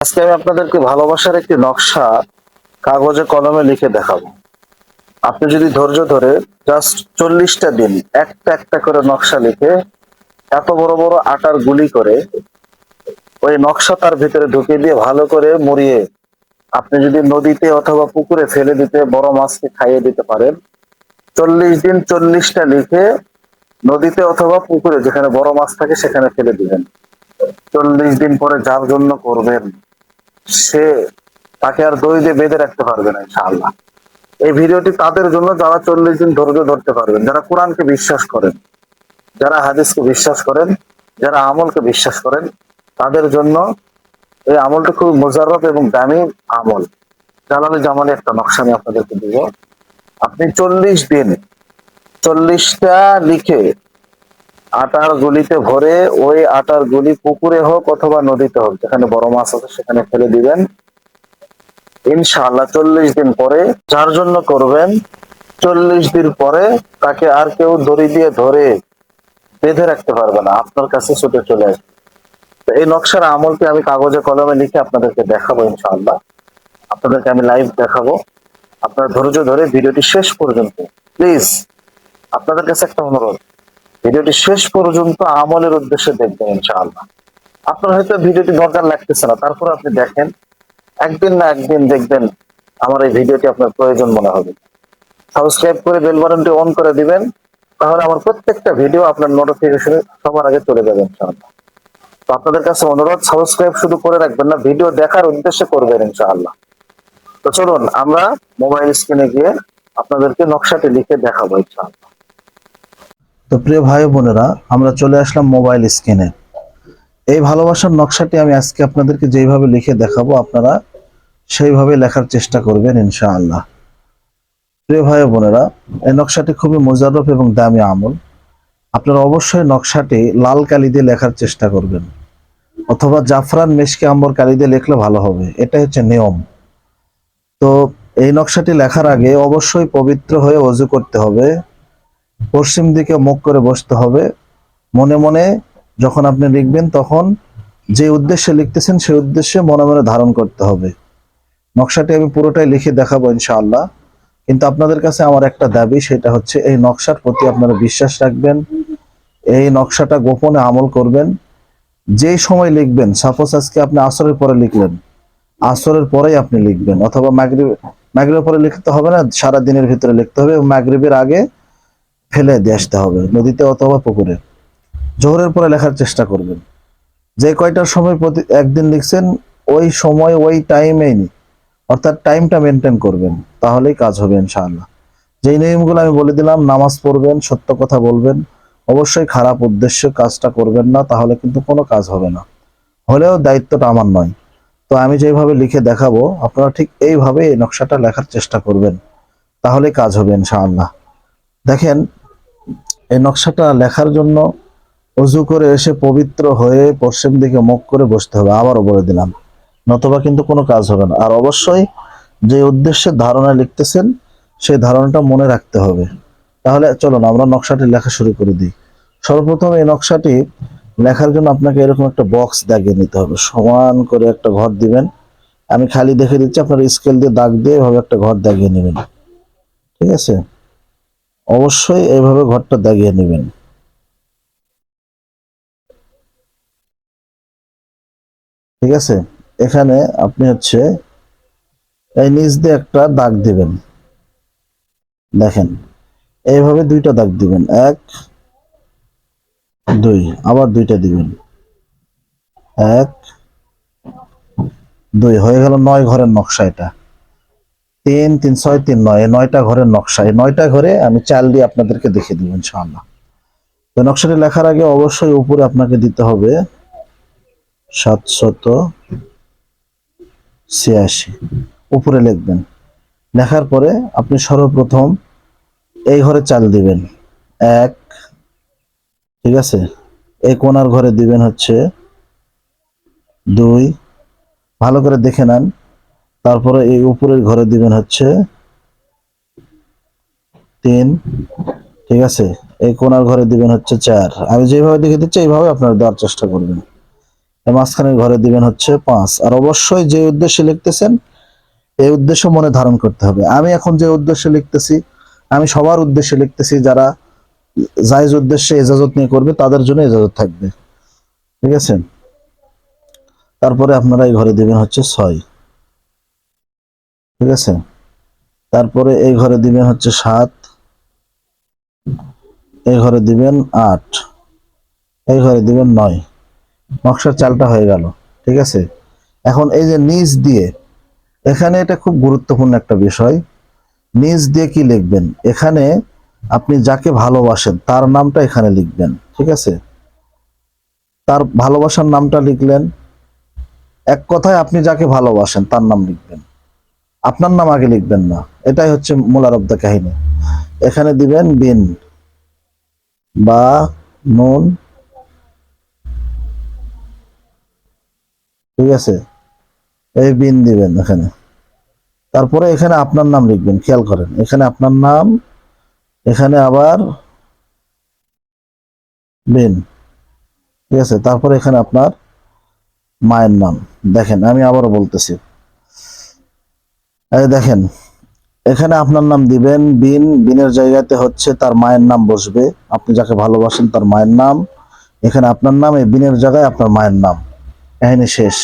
আজকে আমি আপনাদেরকে ভালোবাসার একটি নকশা কাগজে কলমে লিখে দেখাবো। আপনি যদি ধৈর্য ধরে জাস্ট 40টা দিন একটা একটা করে নকশা লিখে এত বড় বড় আটার গুলি করে ওই নকশা তার ভিতরে ঢুকিয়ে দিয়ে ভালো করে মুড়িয়ে আপনি যদি নদীতে অথবা পুকুরে ফেলে দিতে বড় মাছকে খাইয়ে দিতে পারেন। 40 দিন 40টা লিখে নদীতে অথবা পুকুরে যেখানে বড় মাছ থাকে সেখানে ফেলে দিবেন। 40 দিন পরে যার জন্য করবেন সে তাকে আর দড়ি দিয়ে বেঁধে রাখতে পারবে না ইনশাআল্লাহ। এই ভিডিওটি তাদের জন্য যারা 40 দিন ধৈর্য ধরতে পারবেন, যারা কোরআনকে বিশ্বাস করেন, যারা হাদিসকে বিশ্বাস করেন, যারা আমলকে বিশ্বাস করেন, তাদের জন্য এই আমলটা খুব মোজাররফ এবং দামি আমল। জালালি জামালি একটা নকশা আমি আপনাদেরকে দিব। আপনি 40 দিন 40টা লিখে আটার গুলিতে ভরে ওই আটার গুলি পুকুরে হোক অথবা নদীতে হোক যেখানে বড় মাছ আছে সেখানে ফেলে দিবেন। ইনশাআল্লাহ 40 দিন পরে যার জন্য করবেন, 40 দিন পরে তাকে আর কেউ দড়ি দিয়ে ধরে বেঁধে রাখতে পারবে না, আপনার কাছে ছুটে চলে আসবে। তো এই নকশার আমলকে আমি কাগজে কলমে লিখে আপনাদেরকে দেখাবো ইনশাআল্লাহ। আপনাদেরকে আমি লাইভ দেখাবো। আপনারা ধৈর্য ধরে ভিডিওটি শেষ পর্যন্ত প্লিজ, আপনাদের কাছে একটা অনুরোধ, ভিডিওটি শেষ পর্যন্ত আমলের উদ্দেশ্যে দেখবেন ইনশাআল্লাহ। আপনার হয়তো ভিডিওটি দরকার লাগতেছে না, তারপর আপনি দেখেন, একদিন না একদিন দেখবেন আমার এই ভিডিওটি আপনার প্রয়োজন মনে হবে। সাবস্ক্রাইব করে বেল বাটনটি অন করে দিবেন, তাহলে আমার প্রত্যেকটা ভিডিও আপনার নোটিফিকেশনে সবার আগে চলে যাবে ইনশাআল্লাহ। তো আপনাদের কাছে অনুরোধ, সাবস্ক্রাইব শুধু করে রাখবেন না, ভিডিও দেখার উদ্দেশ্যে করবেন ইনশাআল্লাহ। তো চলুন আমরা মোবাইল স্ক্রিনে গিয়ে আপনাদেরকে নকশাটি লিখে দেখাবো ইনশাআল্লাহ। তো প্রিয় ভাই বোনেরা, আমরা চলে আসলাম মোবাইল স্ক্রিনে। এই ভালোবাসার নকশাটি আমি আজকে আপনাদেরকে যেইভাবে লিখে দেখাবো আপনারা সেইভাবে লেখার চেষ্টা করবেন ইনশাআল্লাহ। প্রিয় ভাই বোনেরা, এই নকশাটি খুবই মোজাররফ এবং দামি আমল। আপনারা অবশ্যই নকশাটি লাল কালি দিয়ে লেখার চেষ্টা করবেন, অথবা জাফরান মেশকি আম্বর কালি দিয়ে লিখলে ভালো হবে, এটা হচ্ছে নিয়ম। তো এই নকশাটি লেখার আগে অবশ্যই পবিত্র হয়ে ওযু করতে হবে, পশ্চিম দিকে মুখ করে বসতে হবে। মনে মনে যখন আপনি লিখবেন তখন যে উদ্দেশ্যে লিখতেছেন সেই উদ্দেশ্যে মনে মনে ধারণ করতে হবে। নকশাটি আমি পুরোটাই লিখে দেখাবো ইনশাআল্লাহ, কিন্তু আপনাদের কাছে আমার একটা দাবি, সেটা হচ্ছে এই নকশার প্রতি আপনারা বিশ্বাস রাখবেন, এই নকশাটা গোপনে আমল করবেন। যেই সময় লিখবেন, সাপোজ আজকে আপনি আসরের পরে লিখলেন, আসরের পরেই আপনি লিখবেন, অথবা মাগরিবের পরে লিখতে হবে না, সারা দিনের ভিতরে লিখতে হবে এবং মাগরিবের আগে ফেলে দিয়ে আসতে হবে নদীতে অথবা পুকুরে। জোহরের পরে লেখার চেষ্টা করবেন। যে কয়টার সময় প্রতি একদিন লিখছেন ওই সময় ওই টাইমেই অর্থাৎ টাইমটা মেনটেন করবেন, তাহলেই কাজ হবে ইনশাআল্লাহ। যেই নিয়মগুলো আমি বলে দিলাম, নামাজ পড়বেন, সত্য কথা বলবেন, অবশ্যই খারাপ উদ্দেশ্যে কাজটা করবেন না, তাহলে কিন্তু কোনো কাজ হবে না। হলেও দায়িত্বটা আমার নয়। তো আমি যেভাবে লিখে দেখাবো আপনারা ঠিক এইভাবে এই নকশাটা লেখার চেষ্টা করবেন, তাহলে কাজ হবে ইনশাআল্লাহ। দেখেন, এই নকশাটা লেখার জন্য অজু করে এসে পবিত্র হয়ে পশ্চিম দিকে মুখ করে বসতে হবে, আবারও বলে দিলাম, নতবা কিন্তু কোনো কাজ হবে না। আর অবশ্যই যে উদ্দেশ্যে ধারণা লিখতেছেন সেই ধারণাটা মনে রাখতে হবে। তাহলে চলুন আমরা নকশাটি লেখা শুরু করে দিই। সর্বপ্রথম এই নকশাটি লেখার জন্য আপনাকে এরকম একটা বক্স দাগিয়ে নিতে হবে, সমান করে একটা ঘর দিবেন। আমি খালি দেখে দিচ্ছি, আপনার স্কেল দিয়ে দাগ দিয়ে এভাবে একটা ঘর দাগিয়ে নেবেন। ঠিক আছে, অবশ্যই এইভাবে ঘরটা দাগিয়ে নেবেন। ঠিক আছে, এখানে আপনি হচ্ছে এই নিচ দিয়ে একটা দাগ দিবেন। দেখেন, এইভাবে দুইটা দাগ দিবেন, এক দুই, আবার দুইটা দিবেন, এক দুই, হয়ে গেল 9 ঘরের নকশা। এটা 3 3 6 3 9, এই 9টা ঘরের নকশা। এই 9টা ঘরে আমি চাল দিয়ে আপনাদেরকে দেখিয়ে দিব ইনশাআল্লাহ। তো নকশাটি লেখার আগে অবশ্যই উপরে আপনাকে দিতে হবে 786, উপরে লিখবেন। লেখার পরে আপনি সর্বপ্রথম এই ঘরে চাল দিবেন, এক। ঠিক আছে, এই কোণার ঘরে দিবেন হচ্ছে 2, ভালো করে দেখে নেন। তারপরে এই উপরের ঘরে দিবেন হচ্ছে 3। ঠিক আছে, এই কোণার ঘরে দিবেন হচ্ছে 4। আমি যেভাবে দেখে দিচ্ছি এইভাবে আপনারা দেওয়ার চেষ্টা করবেন। এর মাঝখানের ঘরে দিবেন হচ্ছে 5। আর অবশ্যই যে উদ্দেশ্যে লিখতেছেন এই উদ্দেশ্য মনে ধারণ করতে হবে। আমি এখন যে উদ্দেশ্যে লিখতেছি, আমি সবার উদ্দেশ্যে লিখতেছি, যারা জায়েজ উদ্দেশ্যে এজাজত নিয়ে করবে তাদের জন্য এজাজত থাকবে। ঠিক আছে? তারপরে আপনারা এই ঘরে দিবেন হচ্ছে 6। ঠিক আছে? তারপরে এই ঘরে দিবেন হচ্ছে 7, এই ঘরে দিবেন 8, এই ঘরে দিবেন 9। নকশার চালটা হয়ে গেল। ঠিক আছে? এখন এই যে নিচ দিয়ে, এখানে এটা খুব গুরুত্বপূর্ণ একটা বিষয়, নিচ দিয়ে কি লিখবেন, এখানে আপনি যাকে ভালোবাসেন তার নামটা এখানে লিখবেন। ঠিক আছে? তার ভালোবাসার নামটা লিখলেন, এক কথায় আপনি যাকে ভালোবাসেন তার নাম লিখবেন, আপনার নাম আগে লিখবেন না। এটাই হচ্ছে মূল আরব্ধ কাহিনী। এখানে দিবেন বিন বা নুন। ঠিক আছে? এই বিন দিবেন এখানে। তারপরে এখানে আপনার নাম লিখবেন, খেয়াল করেন, এখানে আপনার নাম, এখানে আবার বিন। ঠিক আছে? তারপরে এখানে আপনার মায়ের নাম। দেখেন আমি আবারও বলতেছি, এই দেখেন, এখানে আপনার নাম দিবেন বিন, বিনের জায়গাতে হচ্ছে তার মায়ের নাম বসবে, আপনি যাকে ভালোবাসেন তার মায়ের নাম, এখানে আপনার নাম, এই বিনের জায়গায় আপনার মায়ের নাম। কাহিনী শেষ।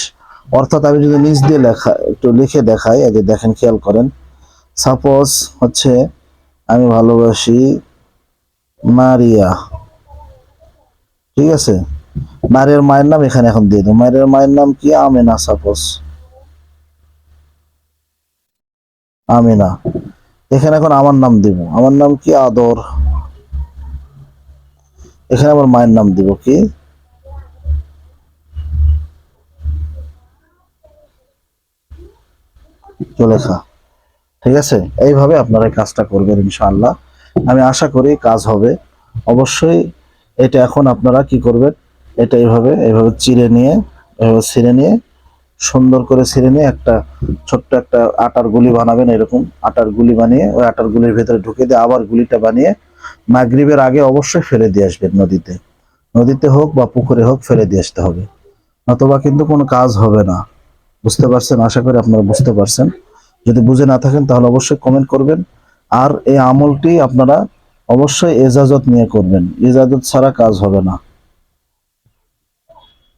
অর্থাৎ আমি যদি নিচ দিয়ে লেখা একটু লিখে দেখাই, এই যে দেখেন, খেয়াল করেন, সাপোজ হচ্ছে আমি ভালোবাসি মারিয়া। ঠিক আছে? মারিয়ার মায়ের নাম এখানে এখন দিয়ে দেবো। মারিয়ার মায়ের নাম কি? আমেনা। সাপোজ আমিনা। এখানে এখন আমার নাম দিব, আমার নাম কি? আদর। এখানে আবার মায়ের নাম দিব কি? জুলেখা। ঠিক আছে? এইভাবে আপনারা এই কাজটা করবেন ইনশাআল্লাহ। আমি আশা করি কাজ হবে অবশ্যই। এটা এখন আপনারা কি করবেন, এটা এইভাবে এইভাবে চিড়ে নিয়ে, এইভাবে ছিঁড়ে নিয়ে, সুন্দর করে ছিঁড়ে নিয়ে একটা ছোট্ট একটা আটার গুলি বানাবেন। এরকম আটার গুলি বানিয়ে ওই আটার গুলির ভেতরে ঢুকে দিয়ে আবার গুলিটা বানিয়ে মাগরিবের আগে অবশ্যই ফেলে দিয়ে আসবেন নদীতে। নদীতে হোক বা পুকুরে হোক ফেলে দিয়ে আসতে হবে, নতবা কিন্তু কোনো কাজ হবে না। বুঝতে পারছেন? আশা করি আপনারা বুঝতে পারছেন। যদি বুঝে না থাকেন তাহলে অবশ্যই কমেন্ট করবেন। আর এই আমলটি আপনারা অবশ্যই এজাজত নিয়ে করবেন, এজাজত ছাড়া কাজ হবে না।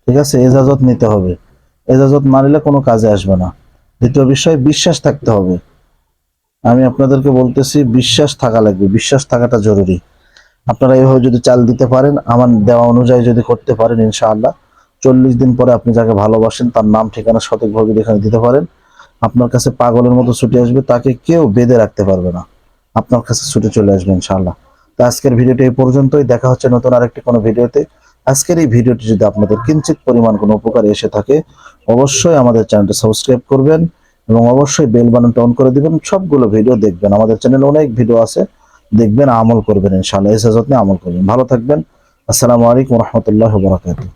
ঠিক আছে? এজাজত নিতে হবে, এজাজত না নিলে কোনো কাজে আসবে না। দ্বিতীয় বিষয়, বিশ্বাস থাকতে হবে। আমি আপনাদেরকে বলতেছি, বিশ্বাস থাকা লাগবে, বিশ্বাস থাকাটা জরুরি। আপনারা এইভাবে যদি চাল দিতে পারেন, আমার দেওয়া অনুযায়ী যদি করতে পারেন, ইনশাআল্লাহ 40 দিন পরে আপনি যাকে ভালোবাসেন তার নাম ঠিকানা সঠিকভাবে এখানে দিতে পারেন, আপনার কাছে পাগলের মতো ছুটে আসবে, তাকে কেউ বেঁধে রাখতে পারবে না, আপনার কাছে ছুটে চলে আসবে ইনশাআল্লাহ। তো আজকের ভিডিওটি এই পর্যন্তই, দেখা হচ্ছে নতুন আরেকটি কোনো ভিডিওতে। আজকের এই ভিডিওটি যদি আপনাদের কিঞ্চিত পরিমাণ কোনো উপকারে এসে থাকে, অবশ্যই আমাদের চ্যানেলটি সাবস্ক্রাইব করবেন এবং অবশ্যই বেল বাটনটা অন করে দিবেন। সবগুলো ভিডিও দেখবেন, আমাদের চ্যানেলে অনেক ভিডিও আছে, দেখবেন, আমল করবেন ইনশাআল্লাহ, ইজাজত নিয়ে আমল করবেন। ভালো থাকবেন। আসসালামু আলাইকুম রহমতুল্লাহ বরাকাতুহু।